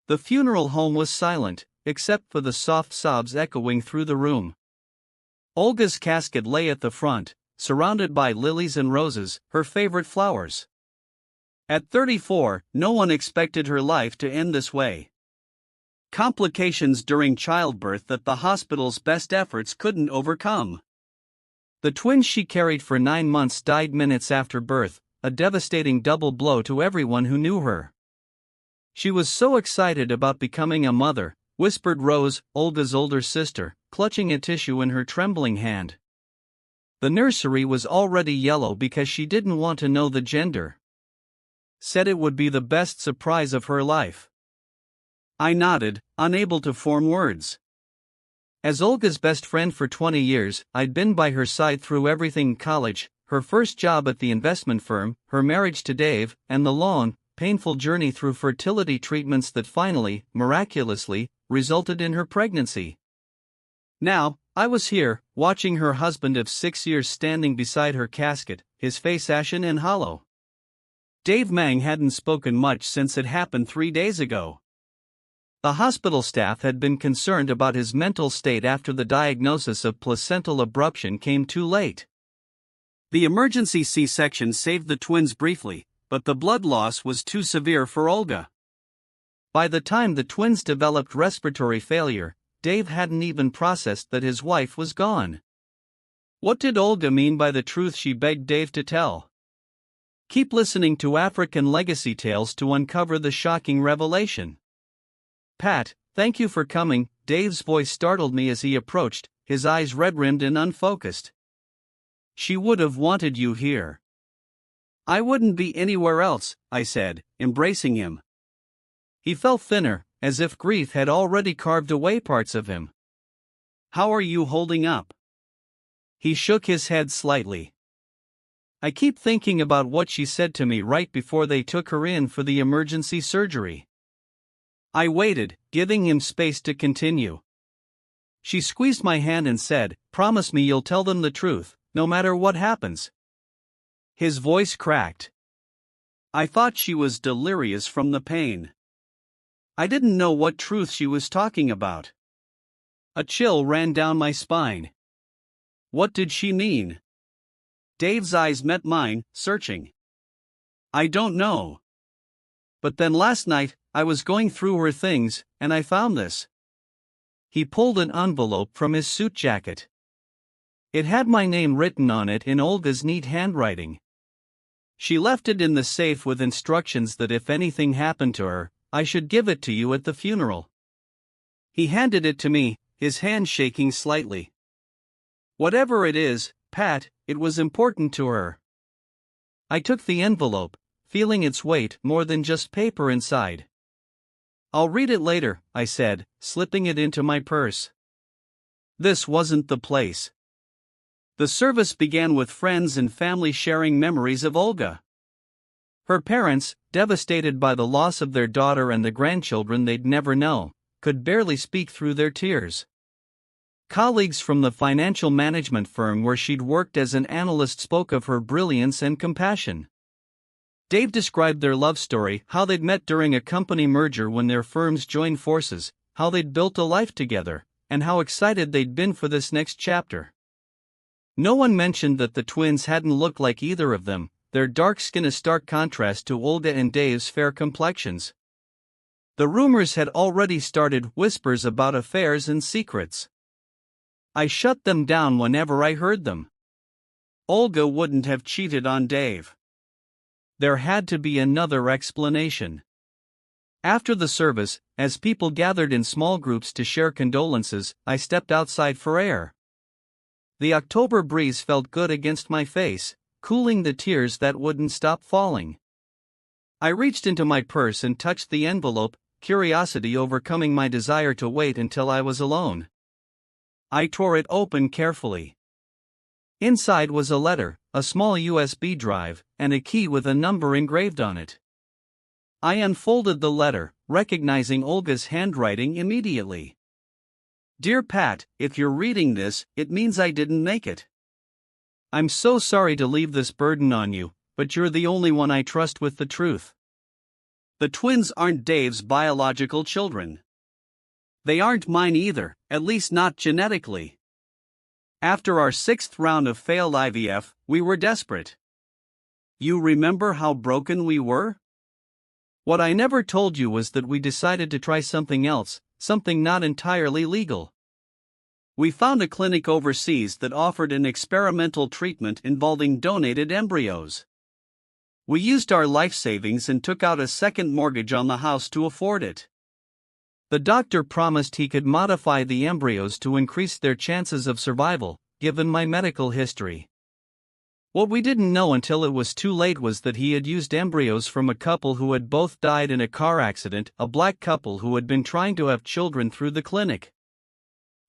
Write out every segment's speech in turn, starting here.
The funeral home was silent, except for the soft sobs echoing through the room. Olga's casket lay at the front, surrounded by lilies and roses, her favorite flowers. At 34, no one expected her life to end this way. Complications during childbirth that the hospital's best efforts couldn't overcome. The twins she carried for 9 months died minutes after birth, a devastating double blow to everyone who knew her. She was so excited about becoming a mother, whispered Rose, Olga's older sister, clutching a tissue in her trembling hand. The nursery was already yellow because she didn't want to know the gender. Said it would be the best surprise of her life. I nodded, unable to form words. As Olga's best friend for 20 years, I'd been by her side through everything: college, her first job at the investment firm, her marriage to Dave, and the long, painful journey through fertility treatments that finally, miraculously, resulted in her pregnancy. Now, I was here, watching her husband of 6 years standing beside her casket, his face ashen and hollow. Dave Mang hadn't spoken much since it happened 3 days ago. The hospital staff had been concerned about his mental state after the diagnosis of placental abruption came too late. The emergency C-section saved the twins briefly, but the blood loss was too severe for Olga. By the time the twins developed respiratory failure, Dave hadn't even processed that his wife was gone. What did Olga mean by the truth she begged Dave to tell? Keep listening to African Legacy Tales to uncover the shocking revelation. Pat, thank you for coming. Dave's voice startled me as he approached, his eyes red-rimmed and unfocused. She would have wanted you here. I wouldn't be anywhere else, I said, embracing him. He felt thinner, as if grief had already carved away parts of him. How are you holding up? He shook his head slightly. I keep thinking about what she said to me right before they took her in for the emergency surgery. I waited, giving him space to continue. She squeezed my hand and said, "Promise me you'll tell them the truth, no matter what happens." His voice cracked. I thought she was delirious from the pain. I didn't know what truth she was talking about. A chill ran down my spine. What did she mean? Dave's eyes met mine, searching. I don't know. But then last night, I was going through her things, and I found this. He pulled an envelope from his suit jacket. It had my name written on it in Olga's neat handwriting. She left it in the safe with instructions that if anything happened to her, I should give it to you at the funeral. He handed it to me, his hand shaking slightly. Whatever it is, Pat, it was important to her. I took the envelope, feeling its weight more than just paper inside. I'll read it later, I said, slipping it into my purse. This wasn't the place. The service began with friends and family sharing memories of Olga. Her parents, devastated by the loss of their daughter and the grandchildren they'd never know, could barely speak through their tears. Colleagues from the financial management firm where she'd worked as an analyst spoke of her brilliance and compassion. Dave described their love story, how they'd met during a company merger when their firms joined forces, how they'd built a life together, and how excited they'd been for this next chapter. No one mentioned that the twins hadn't looked like either of them, their dark skin a stark contrast to Olga and Dave's fair complexions. The rumors had already started, whispers about affairs and secrets. I shut them down whenever I heard them. Olga wouldn't have cheated on Dave. There had to be another explanation. After the service, as people gathered in small groups to share condolences, I stepped outside for air. The October breeze felt good against my face, cooling the tears that wouldn't stop falling. I reached into my purse and touched the envelope, curiosity overcoming my desire to wait until I was alone. I tore it open carefully. Inside was a letter, a small USB drive, and a key with a number engraved on it. I unfolded the letter, recognizing Olga's handwriting immediately. Dear Pat, if you're reading this, it means I didn't make it. I'm so sorry to leave this burden on you, but you're the only one I trust with the truth. The twins aren't Dave's biological children. They aren't mine either, at least not genetically. After our 6th round of failed IVF, we were desperate. You remember how broken we were? What I never told you was that we decided to try something else, something not entirely legal. We found a clinic overseas that offered an experimental treatment involving donated embryos. We used our life savings and took out a second mortgage on the house to afford it. The doctor promised he could modify the embryos to increase their chances of survival, given my medical history. What we didn't know until it was too late was that he had used embryos from a couple who had both died in a car accident, a black couple who had been trying to have children through the clinic.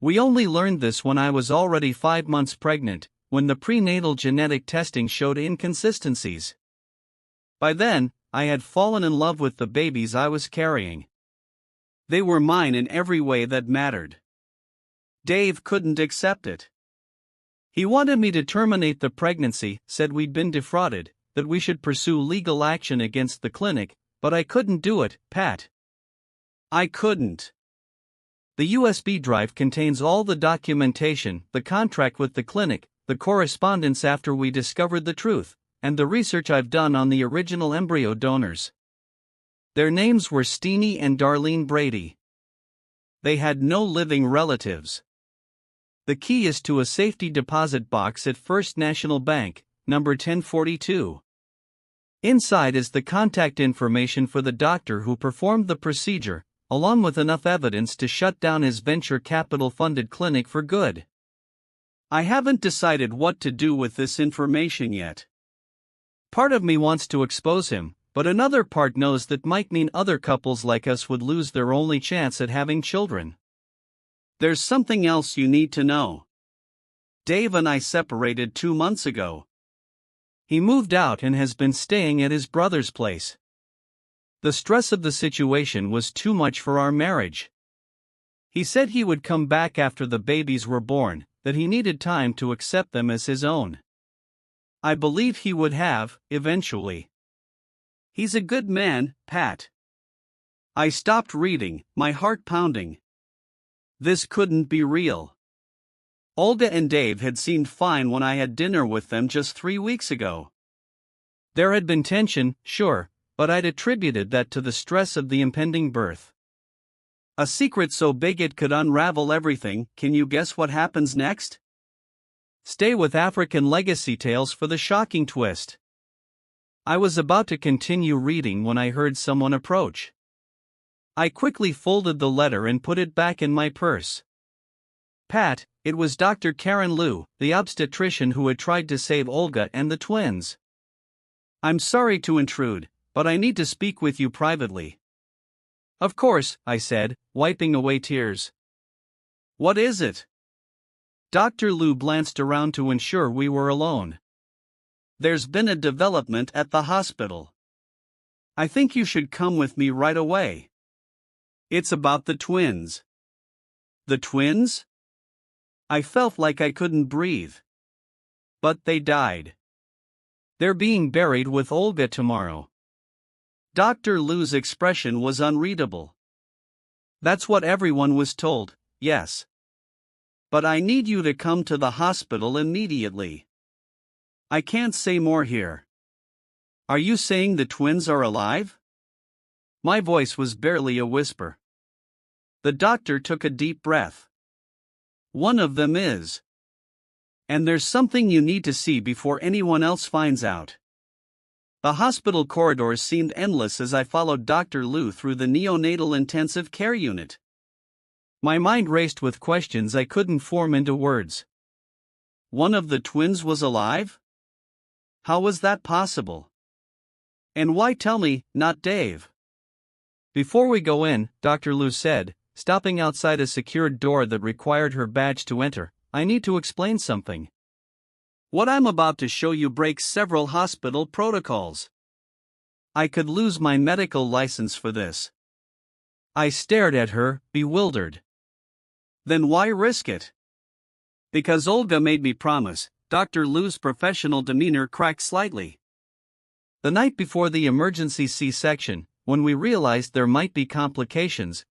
We only learned this when I was already 5 months pregnant, when the prenatal genetic testing showed inconsistencies. By then, I had fallen in love with the babies I was carrying. They were mine in every way that mattered. Dave couldn't accept it. He wanted me to terminate the pregnancy, said we'd been defrauded, that we should pursue legal action against the clinic, but I couldn't do it, Pat. I couldn't. The USB drive contains all the documentation, the contract with the clinic, the correspondence after we discovered the truth, and the research I've done on the original embryo donors. Their names were Steenie and Darlene Brady. They had no living relatives. The key is to a safety deposit box at First National Bank, number 1042. Inside is the contact information for the doctor who performed the procedure, along with enough evidence to shut down his venture capital-funded clinic for good. I haven't decided what to do with this information yet. Part of me wants to expose him, but another part knows that might mean other couples like us would lose their only chance at having children. There's something else you need to know. Dave and I separated 2 months ago. He moved out and has been staying at his brother's place. The stress of the situation was too much for our marriage. He said he would come back after the babies were born, that he needed time to accept them as his own. I believe he would have, eventually. He's a good man, Pat. I stopped reading, my heart pounding. This couldn't be real. Olga and Dave had seemed fine when I had dinner with them just 3 weeks ago. There had been tension, sure, but I'd attributed that to the stress of the impending birth. A secret so big it could unravel everything. Can you guess what happens next? Stay with African Legacy Tales for the shocking twist. I was about to continue reading when I heard someone approach. I quickly folded the letter and put it back in my purse. Pat, it was Dr. Karen Liu, the obstetrician who had tried to save Olga and the twins. I'm sorry to intrude, but I need to speak with you privately. Of course, I said, wiping away tears. What is it? Dr. Liu glanced around to ensure we were alone. There's been a development at the hospital. I think you should come with me right away. It's about the twins. The twins? I felt like I couldn't breathe. But they died. They're being buried with Olga tomorrow. Dr. Liu's expression was unreadable. That's what everyone was told, yes. But I need you to come to the hospital immediately. I can't say more here. Are you saying the twins are alive? My voice was barely a whisper. The doctor took a deep breath. One of them is. And there's something you need to see before anyone else finds out. The hospital corridors seemed endless as I followed Dr. Liu through the neonatal intensive care unit. My mind raced with questions I couldn't form into words. One of the twins was alive? How was that possible? And why tell me, not Dave? Before we go in, Dr. Liu said, stopping outside a secured door that required her badge to enter, I need to explain something. What I'm about to show you breaks several hospital protocols. I could lose my medical license for this. I stared at her, bewildered. Then why risk it? Because Olga made me promise. Dr. Liu's professional demeanor cracked slightly. The night before the emergency C-section, when we realized there might be complications,